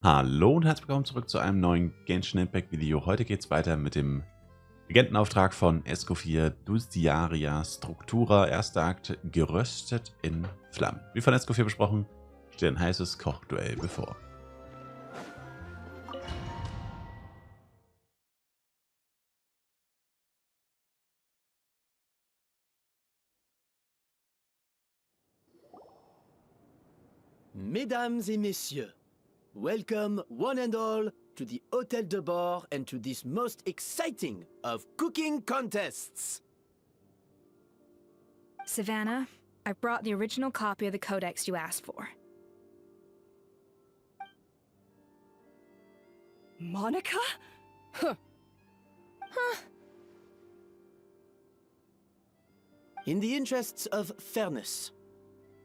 Hallo und herzlich willkommen zurück zu einem neuen Genshin Impact Video. Heute geht es weiter mit dem Legendenauftrag von Escoffier, Dulciaria Structura, erster Akt, Geröstet in Flammen. Wie von Escoffier besprochen, steht ein heißes Kochduell bevor. Mesdames et messieurs, welcome one and all to the Hôtel de Bord and to this most exciting of cooking contests. Savannah, I brought the original copy of the codex you asked for. Monica? Huh. In the interests of fairness,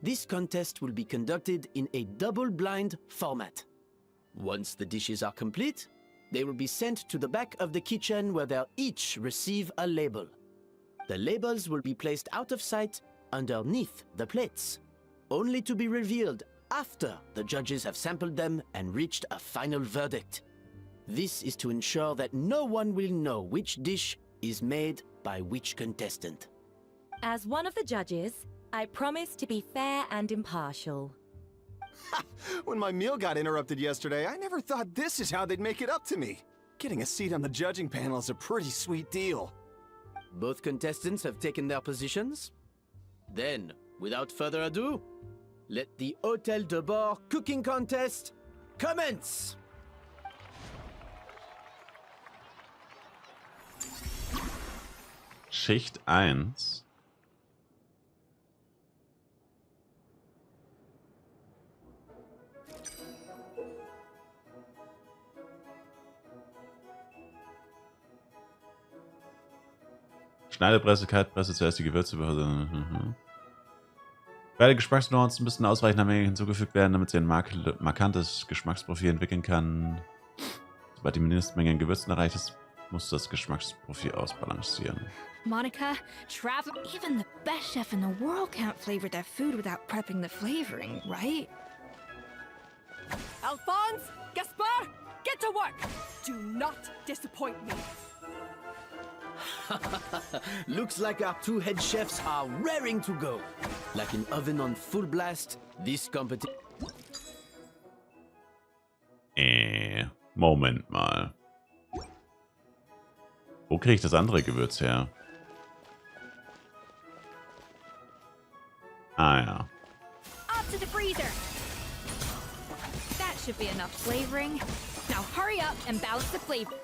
this contest will be conducted in a double-blind format. Once the dishes are complete, they will be sent to the back of the kitchen where they'll each receive a label. The labels will be placed out of sight underneath the plates, only to be revealed after the judges have sampled them and reached a final verdict. This is to ensure that no one will know which dish is made by which contestant. As one of the judges, I promise to be fair and impartial. When my meal got interrupted yesterday, I never thought this is how they'd make it up to me. Getting a seat on the judging panel is a pretty sweet deal. Both contestants have taken their positions. Then, without further ado, let the Hôtel de Bord cooking contest commence! Schicht 1. Schneidepresse, Kaltpresse, zuerst die Gewürze. Beide Geschmacksnuancen müssen ausreichender Menge hinzugefügt werden, damit sie ein markantes Geschmacksprofil entwickeln kann. Sobald die Mindestmenge an Gewürzen erreicht ist, muss das Geschmacksprofil ausbalancieren. Monica, even the best chef in the world can't flavor their food without prepping the flavoring, right? Alphonse, Gaspar, get to work! Do not disappoint me. Looks like our two head chefs are raring to go. Like an oven on full blast, this competition... Moment mal. Wo kriege ich das andere Gewürz her? Ah ja. Up to the freezer! That should be enough flavoring. Now hurry up and balance the flavor.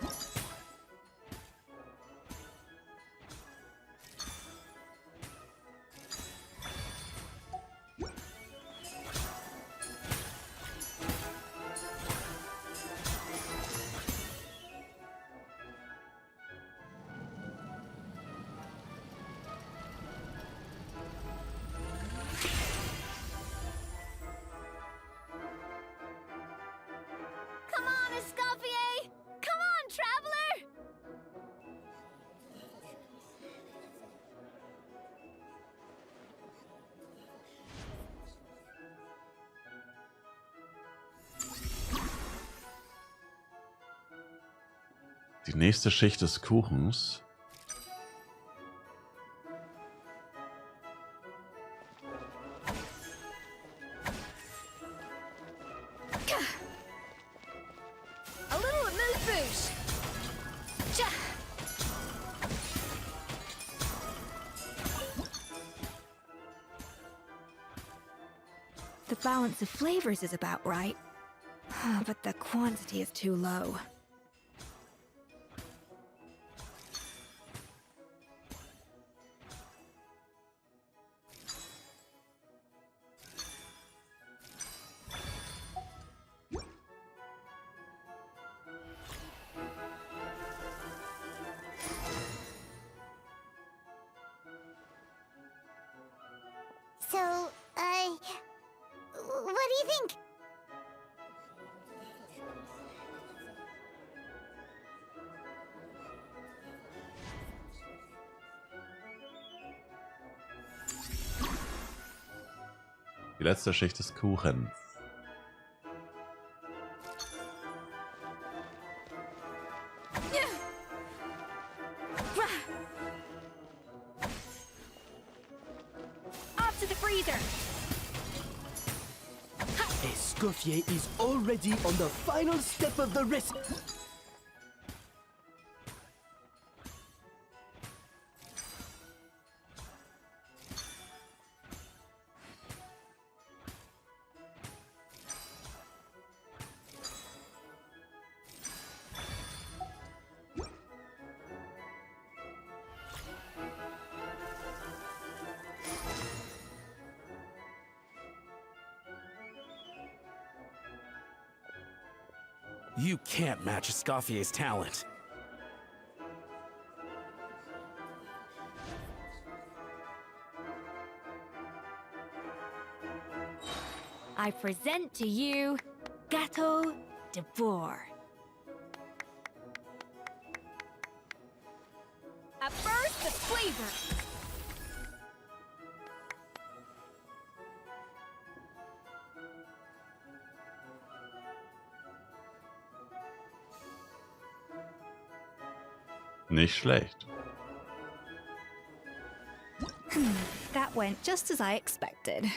Come on, Escoffier! Come on, traveler! Die nächste Schicht des Kuchens. A little amuse-bouche! Cha! The balance of flavors is about right, but the quantity is too low. So, what do you think? Die letzte Schicht des Kuchens. Off to the freezer! Escoffier is already on the final step of the recipe. You can't match Escoffier's talent. I present to you Gâteau de Bourg. A burst of flavor! Nicht schlecht. That went just as I expected.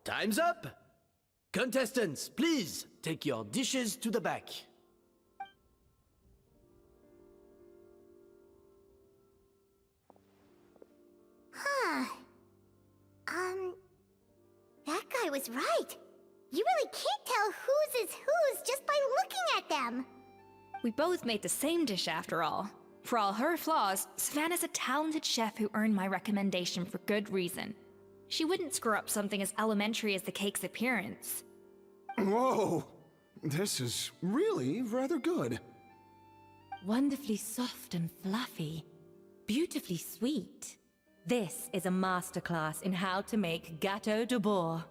Time's up! Contestants, please take your dishes to the back. Huh. That guy was right. You really can't tell whose is whose just by looking at them. We both made the same dish after all. For all her flaws, Savannah's a talented chef who earned my recommendation for good reason. She wouldn't screw up something as elementary as the cake's appearance. Whoa! This is really rather good. Wonderfully soft and fluffy. Beautifully sweet. This is a masterclass in how to make Gâteau de Bourg.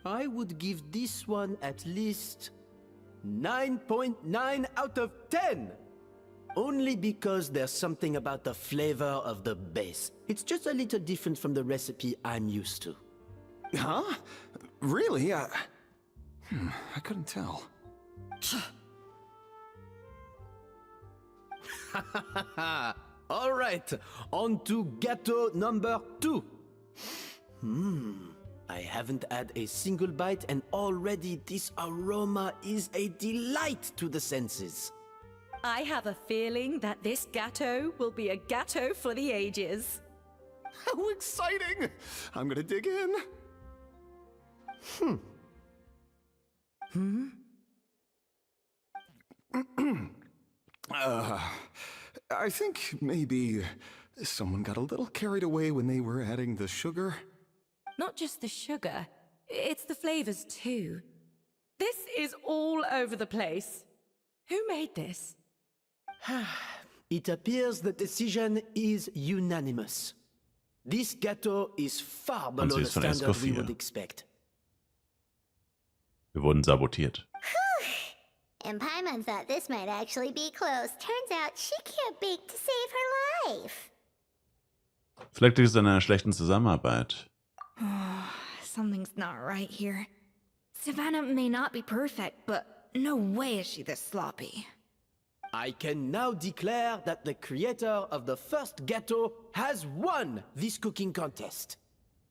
I would give this one at least 9.9 out of 10! Only because there's something about the flavor of the base. It's just a little different from the recipe I'm used to. Huh? Really? I couldn't tell. All right, on to gâteau number 2. I haven't had a single bite and already this aroma is a delight to the senses. I have a feeling that this gâteau will be a gâteau for the ages. How exciting! I'm gonna dig in. I think maybe someone got a little carried away when they were adding the sugar. Not just the sugar, it's the flavors too. This is all over the place. Who made this? It appears the decision is unanimous. This gâteau is far below the sie ist von standard we Escoffier. would expect. Wir wurden sabotiert. And Paimon thought this might actually be close. Turns out she can't bake to save her life. Vielleicht liegt es an einer schlechten Zusammenarbeit. Something's not right here. Savannah may not be perfect, but no way is she this sloppy. I can now declare that the creator of the first gâteau has won this cooking contest.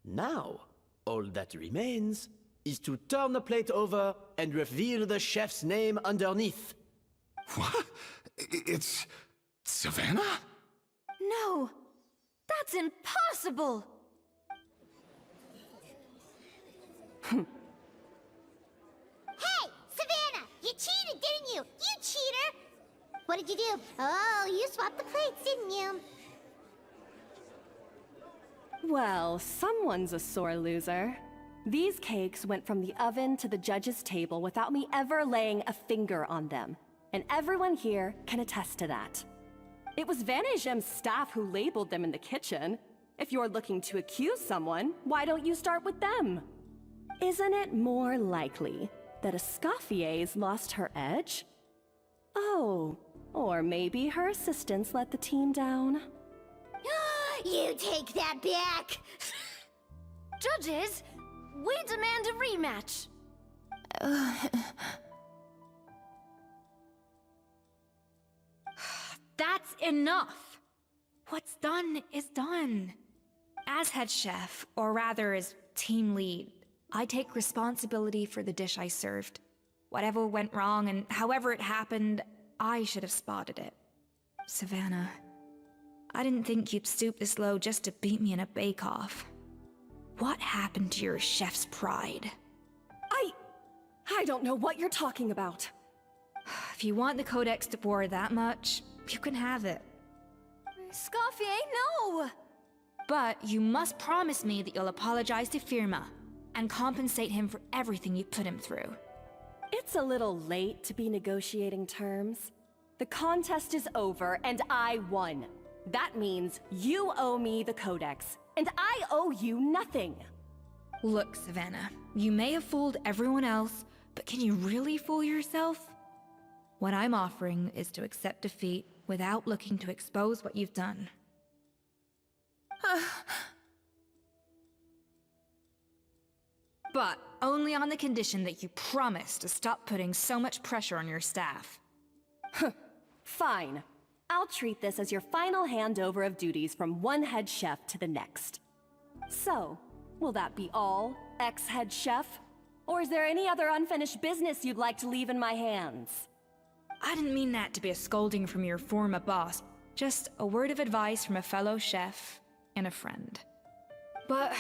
Now, all that remains is to turn the plate over and reveal the chef's name underneath. What? It's Savannah? No! That's impossible! Hey, Savannah! You cheated, didn't you? You cheater! What did you do? Oh, you swapped the plates, didn't you? Well, someone's a sore loser. These cakes went from the oven to the judge's table without me ever laying a finger on them. And everyone here can attest to that. It was Van Gem's staff who labeled them in the kitchen. If you're looking to accuse someone, why don't you start with them? Isn't it more likely that Escoffier's lost her edge? Oh, Or maybe her assistants let the team down. You take that back! Judges, we demand a rematch. That's enough. What's done is done. As head chef, or rather as team lead, I take responsibility for the dish I served. Whatever went wrong and however it happened, I should have spotted it. Savannah, I didn't think you'd stoop this low just to beat me in a bake-off. What happened to your chef's pride? I don't know what you're talking about. If you want the Codex de Boer that much, you can have it. Escoffier, no! But you must promise me that you'll apologize to Firma and compensate him for everything you put him through. It's a little late to be negotiating terms. The contest is over and I won. That means you owe me the Codex, and I owe you nothing. Look, Savannah, you may have fooled everyone else, but can you really fool yourself? What I'm offering is to accept defeat without looking to expose what you've done. But only on the condition that you promise to stop putting so much pressure on your staff. Fine. I'll treat this as your final handover of duties from one head chef to the next. So, will that be all, ex-head chef? Or is there any other unfinished business you'd like to leave in my hands? I didn't mean that to be a scolding from your former boss, just a word of advice from a fellow chef and a friend. But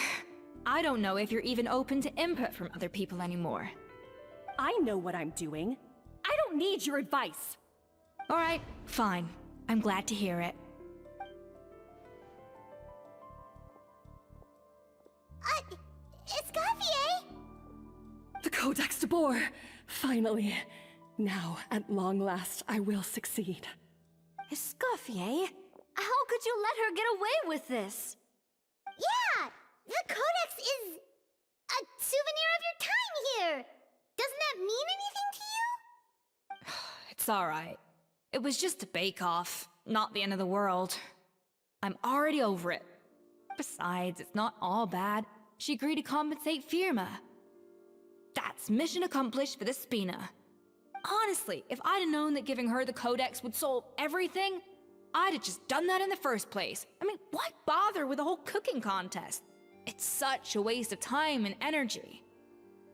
I don't know if you're even open to input from other people anymore. I know what I'm doing. I don't need your advice. All right, fine. I'm glad to hear it. Escoffier? The Codex de Boer! Finally. Now, at long last, I will succeed. Escoffier? How could you let her get away with this? Yeah! The Codex is a souvenir of your time here! Doesn't that mean anything to you? It's all right. It was just a bake-off, not the end of the world. I'm already over it. Besides, it's not all bad. She agreed to compensate Firma. That's mission accomplished for the Spina. Honestly, if I'd have known that giving her the Codex would solve everything, I'd have just done that in the first place. I mean, why bother with the whole cooking contest? It's such a waste of time and energy.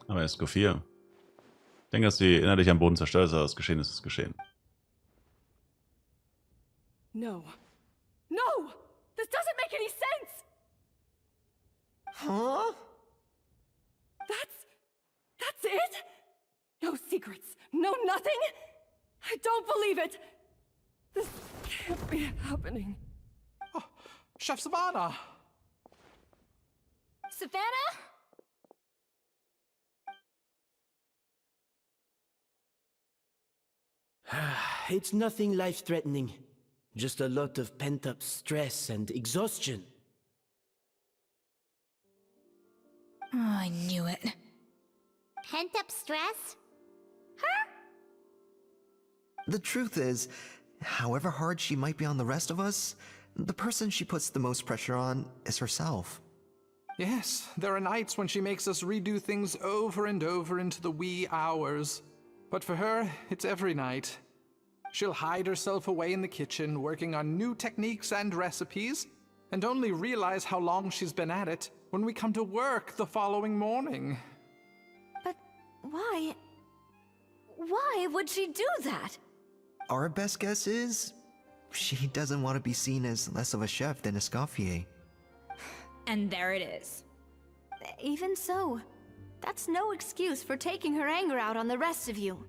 Aber Escoffier. Ich denke, dass sie innerlich am Boden zerstört ist, aber das Geschehen ist geschehen. No. No! This doesn't make any sense! Huh? That's it? No secrets, no nothing? I don't believe it! This can't be happening. Oh, Chef Savannah! Savannah? It's nothing life-threatening. Just a lot of pent-up stress and exhaustion. Oh, I knew it. Pent-up stress? The truth is, however hard she might be on the rest of us, the person she puts the most pressure on is herself. Yes, there are nights when she makes us redo things over and over into the wee hours. But for her, it's every night. She'll hide herself away in the kitchen, working on new techniques and recipes, and only realize how long she's been at it when we come to work the following morning. But why? Why would she do that? Our best guess is, she doesn't want to be seen as less of a chef than Escoffier. And there it is. Even so, that's no excuse for taking her anger out on the rest of you.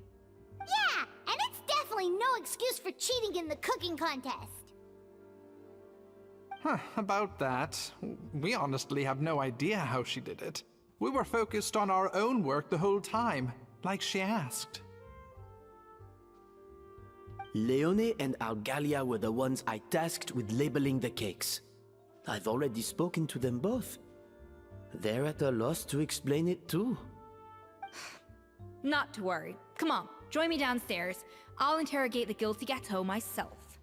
Yeah, and it's definitely no excuse for cheating in the cooking contest. About that, we honestly have no idea how she did it. We were focused on our own work the whole time, like she asked. Leone and Algalia were the ones I tasked with labeling the cakes. I've already spoken to them both. They're at a loss to explain it too. Not to worry. Come on, join me downstairs. I'll interrogate the guilty gâteau myself.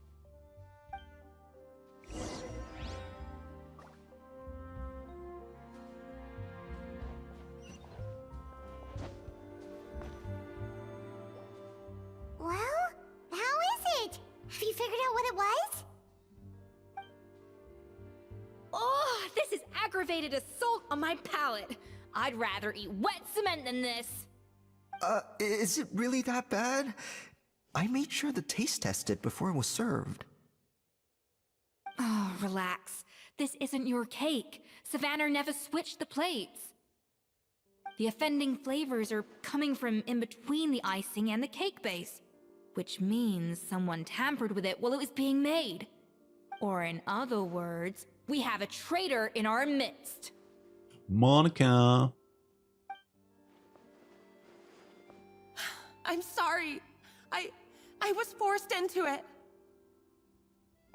Well, how is it? Have you figured out what it was? Oh, this is aggravated assault on my palate. I'd rather eat wet cement than this. Is it really that bad? I made sure to taste test it before it was served. Oh, relax. This isn't your cake. Savannah never switched the plates. The offending flavors are coming from in between the icing and the cake base, which means someone tampered with it while it was being made. Or in other words, we have a traitor in our midst. Monica. I'm sorry. I was forced into it.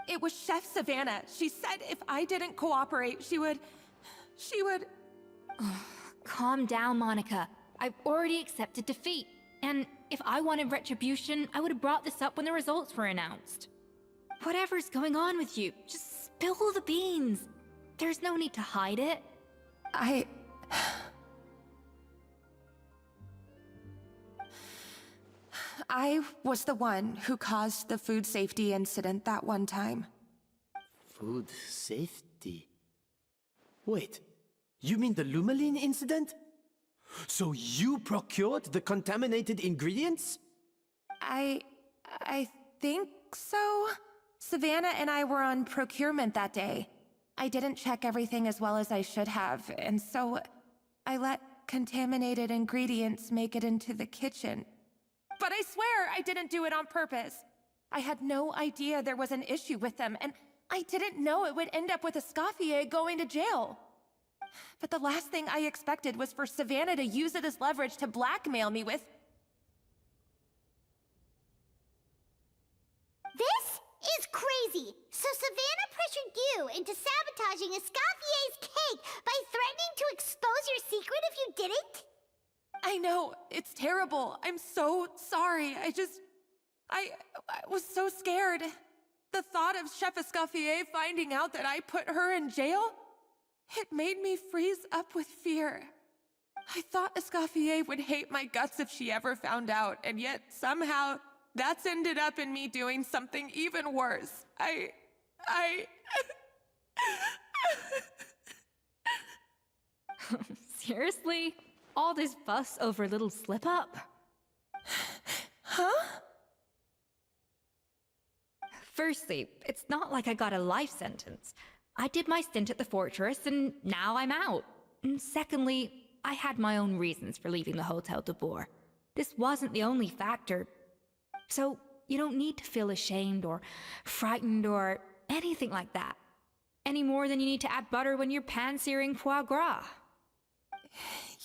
It was Chef Savannah. She said if I didn't cooperate, she would... Calm down, Monica. I've already accepted defeat. And if I wanted retribution, I would have brought this up when the results were announced. Whatever's going on with you, just spill the beans. There's no need to hide it. I was the one who caused the food safety incident that one time. Food safety? Wait, you mean the Lumaline incident? So you procured the contaminated ingredients? I think so. Savannah and I were on procurement that day. I didn't check everything as well as I should have, and so I let contaminated ingredients make it into the kitchen. But I swear I didn't do it on purpose. I had no idea there was an issue with them, and I didn't know it would end up with Escoffier going to jail. But the last thing I expected was for Savannah to use it as leverage to blackmail me with... This is crazy! So Savannah pressured you into sabotaging Escoffier's cake by threatening to expose your secret if you didn't? I know, it's terrible. I'm so sorry. I was so scared. The thought of Chef Escoffier finding out that I put her in jail, it made me freeze up with fear. I thought Escoffier would hate my guts if she ever found out, and yet somehow that's ended up in me doing something even worse. Seriously? All this fuss over a little slip-up? Huh? Firstly, it's not like I got a life sentence. I did my stint at the fortress, and now I'm out. And secondly, I had my own reasons for leaving the Hotel de Boer. This wasn't the only factor. So, you don't need to feel ashamed or frightened or anything like that. Any more than you need to add butter when you're pan-searing foie gras.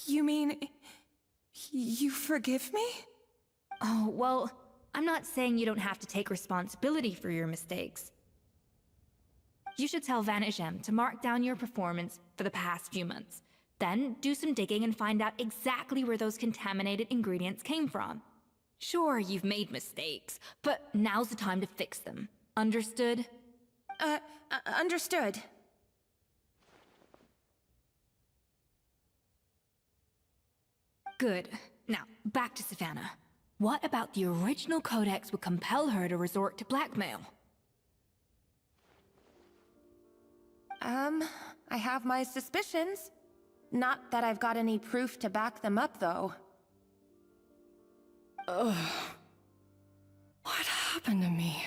You mean... you forgive me? Oh, well, I'm not saying you don't have to take responsibility for your mistakes. You should tell Vanagem to mark down your performance for the past few months. Then do some digging and find out exactly where those contaminated ingredients came from. Sure, you've made mistakes, but now's the time to fix them. Understood? Understood. Good. Now, back to Savannah. What about the original codex would compel her to resort to blackmail? I have my suspicions. Not that I've got any proof to back them up, though. Ugh. What happened to me?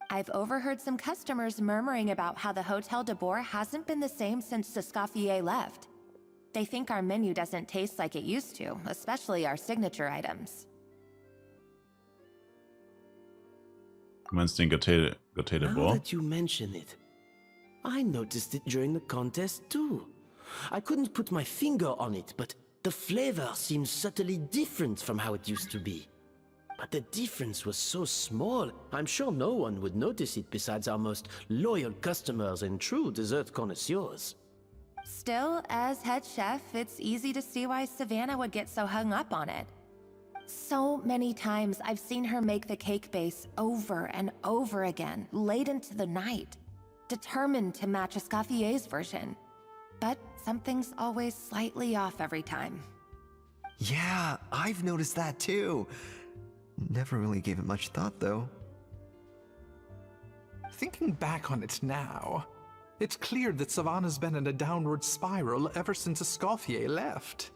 I've overheard some customers murmuring about how the Hotel de Boer hasn't been the same since Escoffier left. They think our menu doesn't taste like it used to, especially our signature items. Du meinst den Gâté de Now Boer? that you mention it, I noticed it during the contest too. I couldn't put my finger on it, but the flavor seems subtly different from how it used to be. But the difference was so small, I'm sure no one would notice it besides our most loyal customers and true dessert connoisseurs. Still, as head chef, it's easy to see why Savannah would get so hung up on it. So many times I've seen her make the cake base over and over again, late into the night, determined to match Escoffier's version. But something's always slightly off every time. Yeah, I've noticed that too. Never really gave it much thought, though. Thinking back on it now, it's clear that Savannah's been in a downward spiral ever since Escoffier left.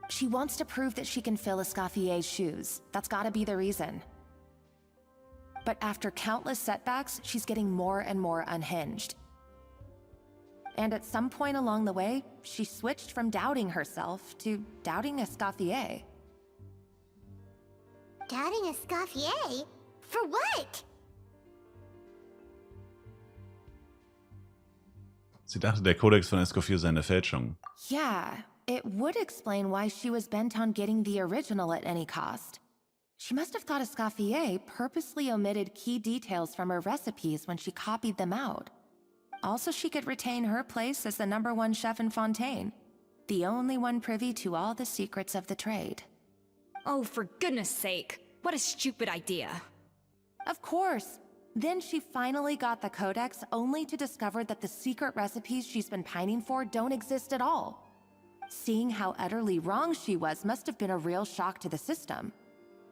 She wants to prove that she can fill Escoffier's shoes. That's gotta be the reason. But after countless setbacks, she's getting more and more unhinged. And at some point along the way, she switched from doubting herself to doubting Escoffier. Doubting Escoffier? For what? Sie dachte, der Kodex von Escoffier sei eine Fälschung. Yeah, it would explain why she was bent on getting the original at any cost. She must have thought Escoffier purposely omitted key details from her recipes when she copied them out. Also, she could retain her place as the #1 chef in Fontaine, the only one privy to all the secrets of the trade. Oh, for goodness sake. What a stupid idea. Of course. Then she finally got the codex only to discover that the secret recipes she's been pining for don't exist at all. Seeing how utterly wrong she was must have been a real shock to the system.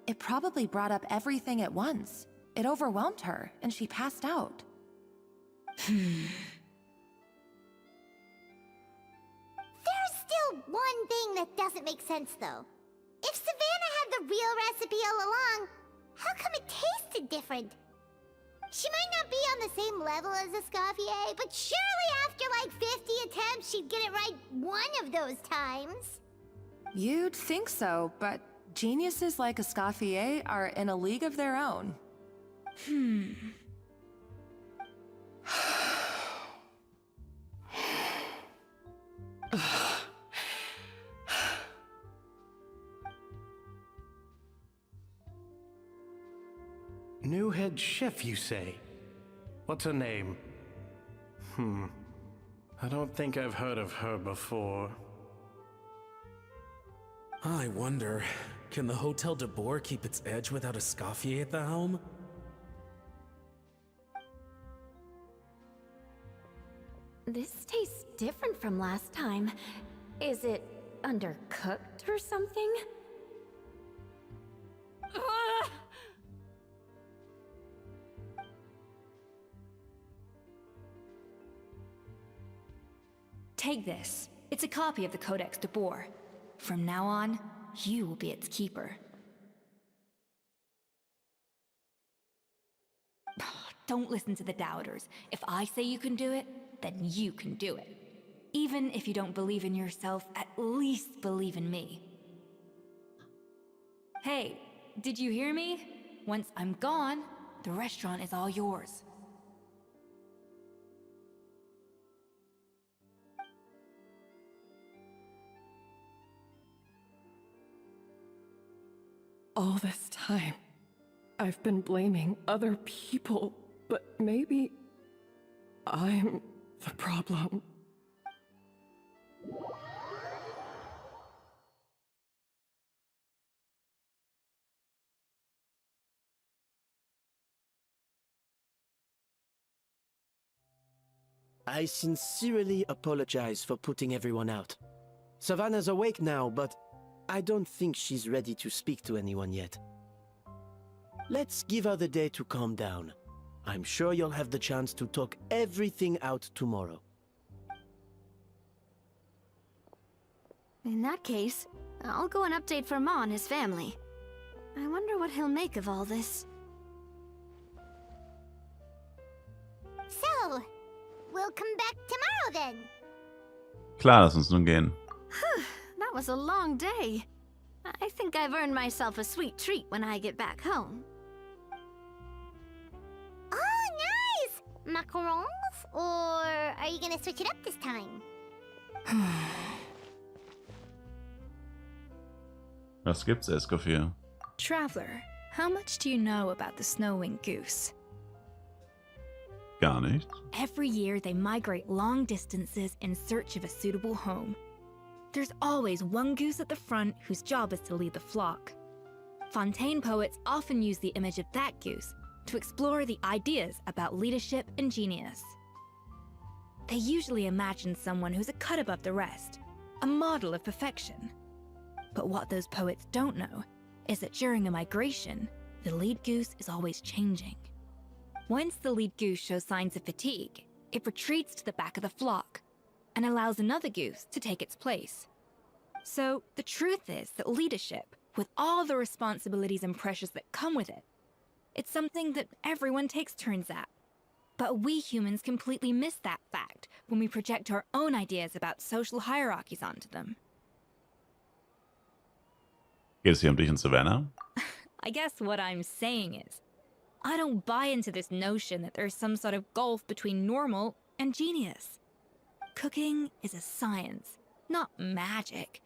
It probably brought up everything at once. It overwhelmed her, and she passed out. There's still one thing that doesn't make sense, though. If Savannah had the real recipe all along, how come it tasted different? She might not be on the same level as Escoffier, but surely after like 50 attempts, she'd get it right one of those times. You'd think so, but geniuses like Escoffier are in a league of their own. New head chef, you say? What's her name? I don't think I've heard of her before. I wonder, can the Hotel de Boer keep its edge without Escoffier at the helm? This tastes different from last time. Is it undercooked or something? Take this. It's a copy of the Codex de Boer. From now on, you will be its keeper. Don't listen to the doubters. If I say you can do it, then you can do it. Even if you don't believe in yourself, at least believe in me. Hey, did you hear me? Once I'm gone, the restaurant is all yours. All this time, I've been blaming other people, but maybe I'm the problem. I sincerely apologize for putting everyone out. Savannah's awake now, but I don't think she's ready to speak to anyone yet. Let's give her the day to calm down. I'm sure you'll have the chance to talk everything out tomorrow. In that case, I'll go and update Firma on his family. I wonder what he'll make of all this. So, we'll come back tomorrow then. Klar, lass uns nun gehen. That was a long day. I think I've earned myself a sweet treat when I get back home. Oh, nice! Macarons? Or are you gonna switch it up this time? Was gibt's, Escoffier? Traveler, how much do you know about the snow-winged goose? gar nicht. Every year they migrate long distances in search of a suitable home. There's always one goose at the front whose job is to lead the flock. Fontaine poets often use the image of that goose to explore the ideas about leadership and genius. They usually imagine someone who's a cut above the rest, a model of perfection. But what those poets don't know is that during a migration, the lead goose is always changing. Once the lead goose shows signs of fatigue, it retreats to the back of the flock and allows another goose to take its place. So the truth is that leadership, with all the responsibilities and pressures that come with it, it's something that everyone takes turns at. But we humans completely miss that fact when we project our own ideas about social hierarchies onto them. Geht es hier dich und Savannah? I guess what I'm saying is, I don't buy into this notion that there's some sort of gulf between normal and genius. Cooking is a science, not magic.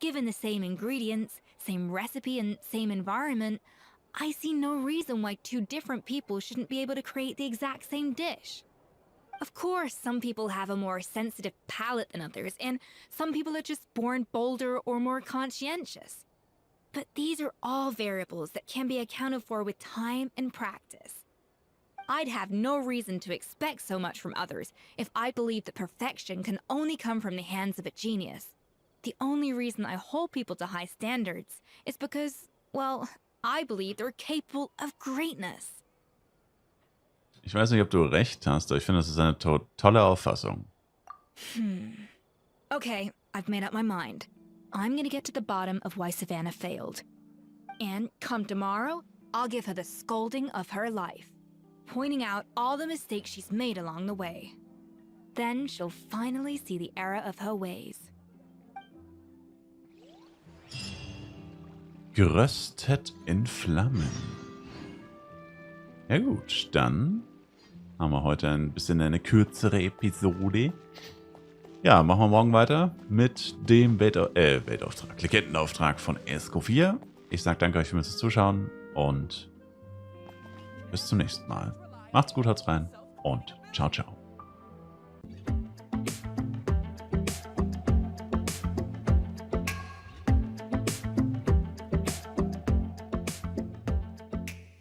Given the same ingredients, same recipe, and same environment, I see no reason why two different people shouldn't be able to create the exact same dish. Of course, some people have a more sensitive palate than others, and some people are just born bolder or more conscientious. But these are all variables that can be accounted for with time and practice. I'd have no reason to expect so much from others if I believed that perfection can only come from the hands of a genius. The only reason I hold people to high standards is because, well, I believe they're capable of greatness. Ich weiß nicht, ob du recht hast, aber ich finde, das ist eine tolle Auffassung. Okay, I've made up my mind. I'm gonna get to the bottom of why Savannah failed. And come tomorrow, I'll give her the scolding of her life, pointing out all the mistakes she's made along the way. Then she'll finally see the error of her ways. Geröstet in Flammen. Ja gut, dann haben wir heute ein bisschen eine kürzere Episode. Ja, machen wir morgen weiter mit dem Weltauftrag, Legendenauftrag von Escoffier. Ich sage danke euch fürs Zuschauen und bis zum nächsten Mal. Macht's gut, haut's rein und ciao, ciao.